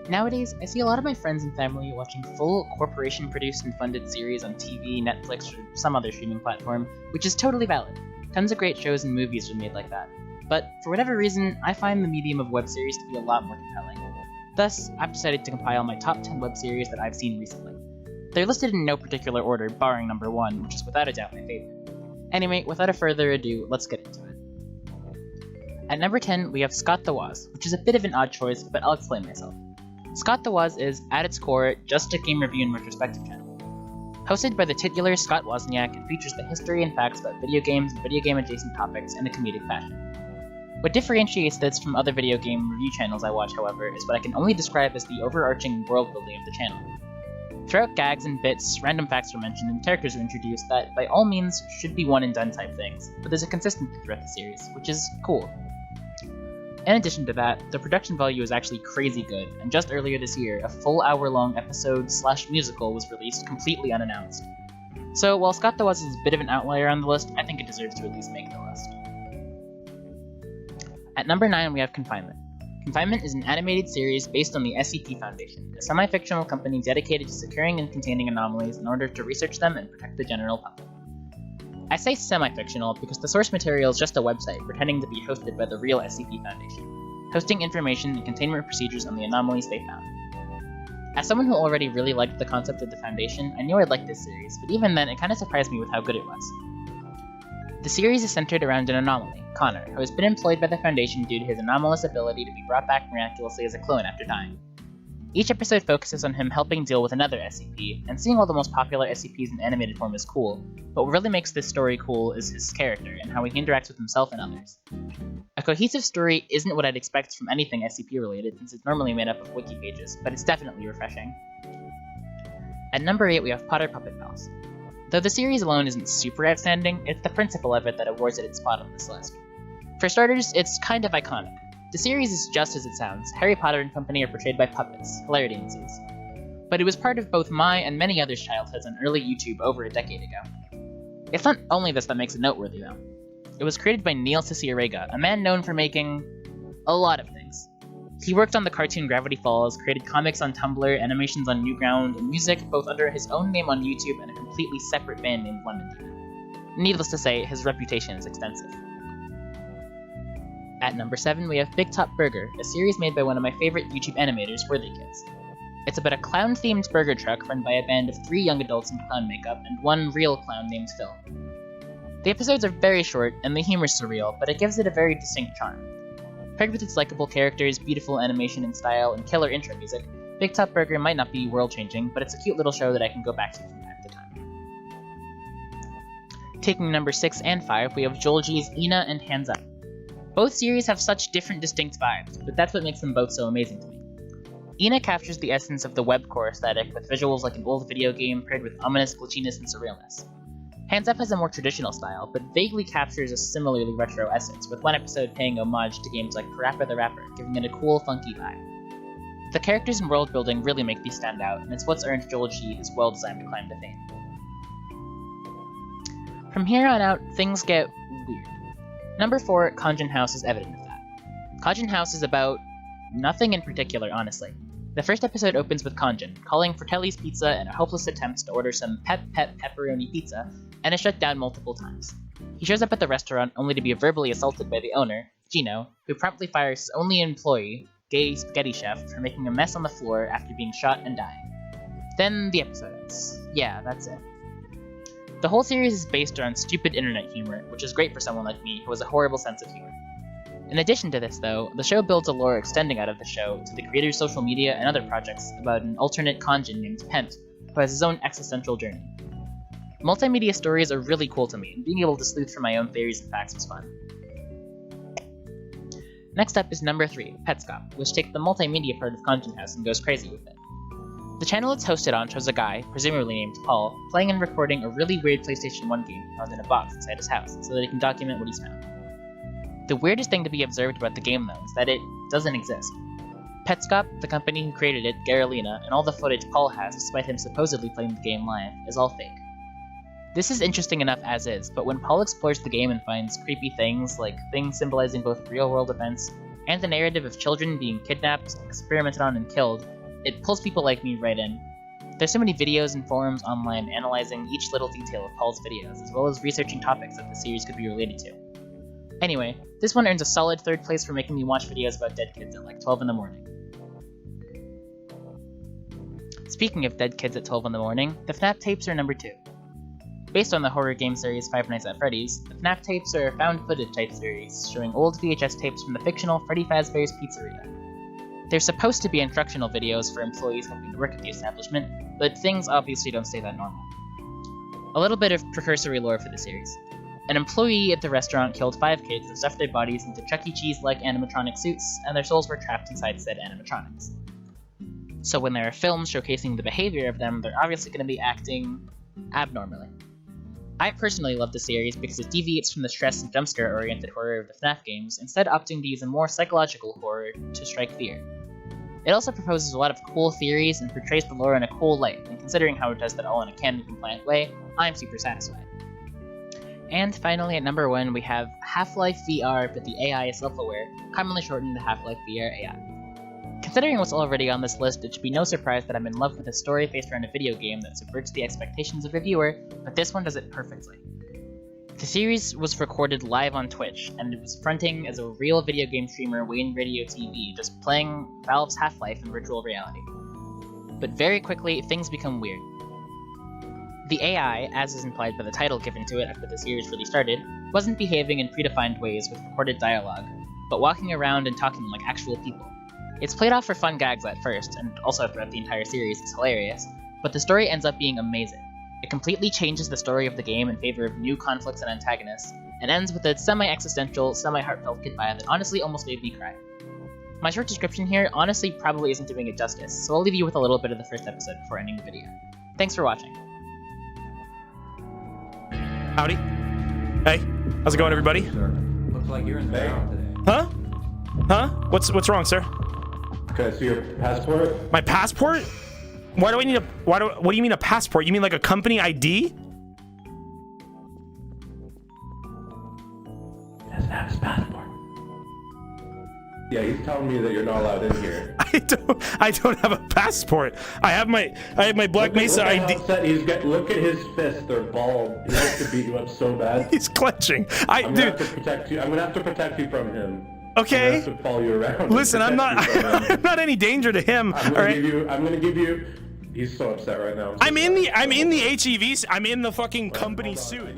Nowadays, I see a lot of my friends and family watching full corporation-produced and funded series on TV, Netflix, or some other streaming platform, which is totally valid. Tons of great shows and movies are made like that. But, for whatever reason, I find the medium of web series to be a lot more compelling. Thus, I've decided to compile my top 10 web series that I've seen recently. They're listed in no particular order, barring number 1, which is without a doubt my favorite. Anyway, without further ado, let's get into it. At number 10, we have Scott the Woz, which is a bit of an odd choice, but I'll explain myself. Scott the Woz is, at its core, just a game review and retrospective channel. Hosted by the titular Scott Wozniak, it features the history and facts about video games and video game adjacent topics in a comedic fashion. What differentiates this from other video game review channels I watch, however, is what I can only describe as the overarching world building of the channel. Throughout gags and bits, random facts are mentioned and characters are introduced that, by all means, should be one and done type things, but there's a consistency throughout the series, which is cool. In addition to that, the production value is actually crazy good, and just earlier this year, a full hour-long episode/musical was released completely unannounced. So while Scott the Woz is a bit of an outlier on the list, I think it deserves to at least make the list. At number 9, we have Confinement. Confinement is an animated series based on the SCP Foundation, a semi-fictional company dedicated to securing and containing anomalies in order to research them and protect the general public. I say semi-fictional because the source material is just a website pretending to be hosted by the real SCP Foundation, hosting information and containment procedures on the anomalies they found. As someone who already really liked the concept of the Foundation, I knew I'd like this series, but even then it kinda surprised me with how good it was. The series is centered around an anomaly, Connor, who has been employed by the Foundation due to his anomalous ability to be brought back miraculously as a clone after dying. Each episode focuses on him helping deal with another SCP, and seeing all the most popular SCPs in animated form is cool, but what really makes this story cool is his character, and how he interacts with himself and others. A cohesive story isn't what I'd expect from anything SCP related, since it's normally made up of wiki pages, but it's definitely refreshing. At number 8 we have Potter Puppet Pals. Though the series alone isn't super outstanding, it's the principle of it that awards it its spot on this list. For starters, it's kind of iconic. The series is just as it sounds. Harry Potter and company are portrayed by puppets. Hilarity ensues. But it was part of both my and many others' childhoods on early YouTube over a decade ago. It's not only this that makes it noteworthy, though. It was created by Neil Cicierega, a man known for making a lot of things. He worked on the cartoon Gravity Falls, created comics on Tumblr, animations on Newground, and music both under his own name on YouTube and a completely separate band named Lemon Demon. Needless to say, his reputation is extensive. At number 7, we have Big Top Burger, a series made by one of my favorite YouTube animators, Worthy Kids. It's about a clown-themed burger truck run by a band of 3 young adults in clown makeup and one real clown named Phil. The episodes are very short, and the humor is surreal, but it gives it a very distinct charm. Paired with its likable characters, beautiful animation and style, and killer intro music, Big Top Burger might not be world-changing, but it's a cute little show that I can go back to from time to time. Taking number 6 and 5, we have Joel G's Ina and Hanza. Both series have such different distinct vibes, but that's what makes them both so amazing to me. Ina captures the essence of the webcore aesthetic with visuals like an old video game paired with ominous glitchiness and surrealness. Hands Up has a more traditional style, but vaguely captures a similarly retro essence, with one episode paying homage to games like Parappa the Rapper, giving it a cool, funky vibe. The characters and world building really make these stand out, and it's what's earned Joel G his well-designed climb to fame. From here on out, things get weird. Number 4, Congen House is evident of that. Congen House is about nothing in particular, honestly. The first episode opens with Congen, calling for Kelly's Pizza in a hopeless attempt to order some pepperoni pizza, and is shut down multiple times. He shows up at the restaurant only to be verbally assaulted by the owner, Gino, who promptly fires his only employee, gay spaghetti chef, for making a mess on the floor after being shot and dying. Then the episode ends. Yeah, that's it. The whole series is based around stupid internet humor, which is great for someone like me who has a horrible sense of humor. In addition to this, though, the show builds a lore extending out of the show to the creator's social media and other projects about an alternate Congen named Pent, who has his own existential journey. Multimedia stories are really cool to me, and being able to sleuth for my own theories and facts was fun. Next up is number 3, Petscop, which takes the multimedia part of Congen House and goes crazy with it. The channel it's hosted on shows a guy, presumably named Paul, playing and recording a really weird PlayStation 1 game he found in a box inside his house, so that he can document what he's found. The weirdest thing to be observed about the game, though, is that it doesn't exist. Petscop, the company who created it, Garolina, and all the footage Paul has despite him supposedly playing the game live, is all fake. This is interesting enough as is, but when Paul explores the game and finds creepy things, like things symbolizing both real-world events and the narrative of children being kidnapped, experimented on, and killed, it pulls people like me right in. There's so many videos and forums online analyzing each little detail of Paul's videos, as well as researching topics that the series could be related to. Anyway, this one earns a solid 3rd place for making me watch videos about dead kids at like 12 in the morning. Speaking of dead kids at 12 in the morning, the FNAF tapes are number 2. Based on the horror game series Five Nights at Freddy's, the FNAF tapes are a found footage type series, showing old VHS tapes from the fictional Freddy Fazbear's Pizzeria. They're supposed to be instructional videos for employees hoping to work at the establishment, but things obviously don't stay that normal. A little bit of precursory lore for the series. An employee at the restaurant killed 5 kids and stuffed their bodies into Chuck E. Cheese-like animatronic suits, and their souls were trapped inside said animatronics. So when there are films showcasing the behavior of them, they're obviously going to be acting abnormally. I personally love the series because it deviates from the stress and jumpscare-oriented horror of the FNAF games, instead opting to use a more psychological horror to strike fear. It also proposes a lot of cool theories and portrays the lore in a cool light, and considering how it does that all in a canon-compliant way, I'm super satisfied. And finally, at number 1, we have Half-Life VR, but the AI is self-aware, commonly shortened to Half-Life VR AI. Considering what's already on this list, it should be no surprise that I'm in love with a story based around a video game that subverts the expectations of a viewer, but this one does it perfectly. The series was recorded live on Twitch, and it was fronting as a real video game streamer Wayne Radio TV, just playing Valve's Half-Life in virtual reality. But very quickly, things become weird. The AI, as is implied by the title given to it after the series really started, wasn't behaving in predefined ways with recorded dialogue, but walking around and talking like actual people. It's played off for fun gags at first, and also throughout the entire series is hilarious, but the story ends up being amazing. It completely changes the story of the game in favor of new conflicts and antagonists, and ends with a semi-existential, semi-heartfelt goodbye that honestly almost made me cry. My short description here honestly probably isn't doing it justice, so I'll leave you with a little bit of the first episode before ending the video. Thanks for watching. Howdy. Hey, how's it going, everybody? Looks like you're in the town today. Huh? Huh? What's wrong, sir? Can I see your passport? My passport? Why do I need a? What do you mean a passport? You mean like a company ID? Doesn't have his passport. Yeah, he's telling me that you're not allowed in here. I don't have a passport. I have my Black Mesa ID. Look at his fists. They're bald. He wants to beat you up so bad. He's clenching. I'm gonna have to protect you. I'm gonna have to protect you from him. Okay. I'm gonna have to follow you around. Listen, I'm not any danger to him. I'm gonna give you. He's so upset right now. I'm in the HEVs. I'm in the fucking company suit.